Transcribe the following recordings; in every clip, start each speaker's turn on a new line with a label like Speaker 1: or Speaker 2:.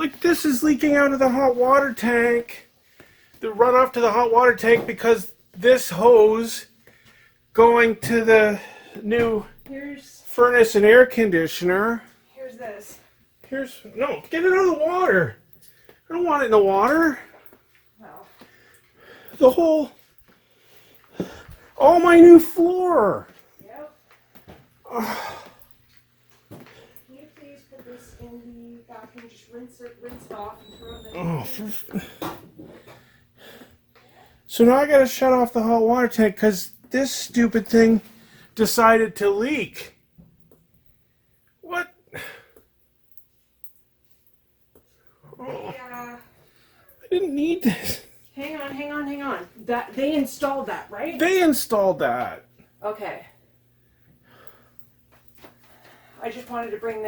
Speaker 1: Like this is leaking out of the hot water tank. The runoff to the hot water tank because this hose going to the new furnace and air conditioner.
Speaker 2: Here's this.
Speaker 1: No, get it out of the water. I don't want it in the water.
Speaker 2: Well.
Speaker 1: The whole, all my new floor.
Speaker 2: Yep. Can you please put this in the bathroom? Just rinse it off and throw it in the
Speaker 1: So now I gotta shut off the hot water tank because this stupid thing decided to leak. What? Oh, I didn't need this.
Speaker 2: Hang on. That they installed that, right?
Speaker 1: They installed that.
Speaker 2: Okay. I just wanted to bring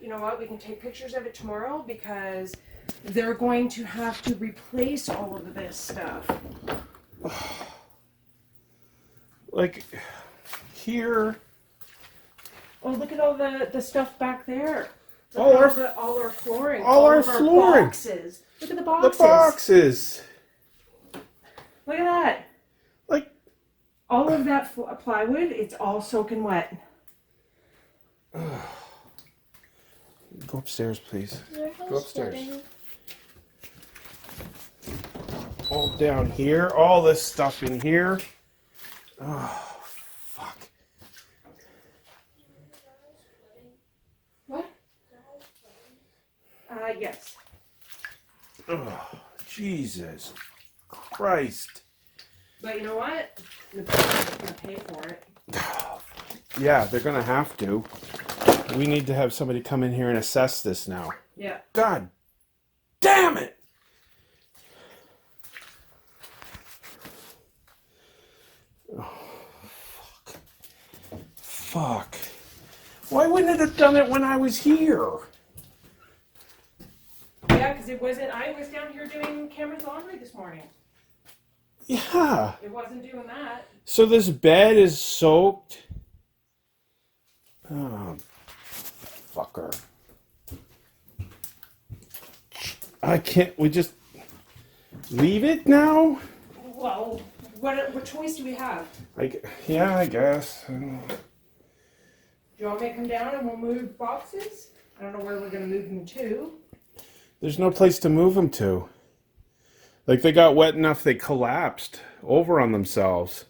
Speaker 2: you know what, we can take pictures of it tomorrow because they're going to have to replace all of this stuff.
Speaker 1: Like here.
Speaker 2: Oh, look at all the stuff back there.
Speaker 1: All our
Speaker 2: flooring.
Speaker 1: All our flooring.
Speaker 2: Boxes. Look at the boxes.
Speaker 1: The boxes.
Speaker 2: Look at that.
Speaker 1: Like
Speaker 2: all of that plywood, it's all soaking wet.
Speaker 1: Go upstairs, please. Go upstairs. All down here. All this stuff in here. Oh, fuck.
Speaker 2: What? Yes.
Speaker 1: Oh, Jesus Christ.
Speaker 2: But you know what? Napoleon's gonna pay for it.
Speaker 1: Yeah, they're gonna have to. We need to have somebody come in here and assess this now.
Speaker 2: Yeah.
Speaker 1: God damn it! Oh, fuck. Why wouldn't it have done it when I was here?
Speaker 2: Yeah, because it wasn't. I was down here doing Cameron's laundry this morning.
Speaker 1: Yeah.
Speaker 2: It wasn't doing that.
Speaker 1: So this bed is soaked. Oh, fucker. I can't. We just leave it now?
Speaker 2: Well, what choice do we have?
Speaker 1: Yeah, I guess.
Speaker 2: Do you want me to come down and we'll move boxes? I don't know where we're going to move them to.
Speaker 1: There's no place to move them to. Like they got wet enough they collapsed over on themselves.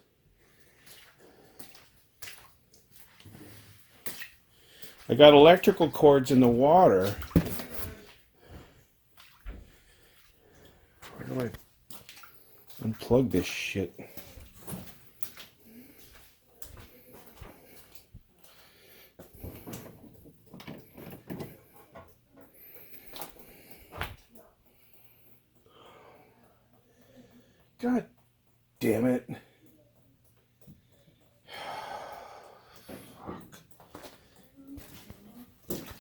Speaker 1: I got electrical cords in the water. Where do I unplug this shit? God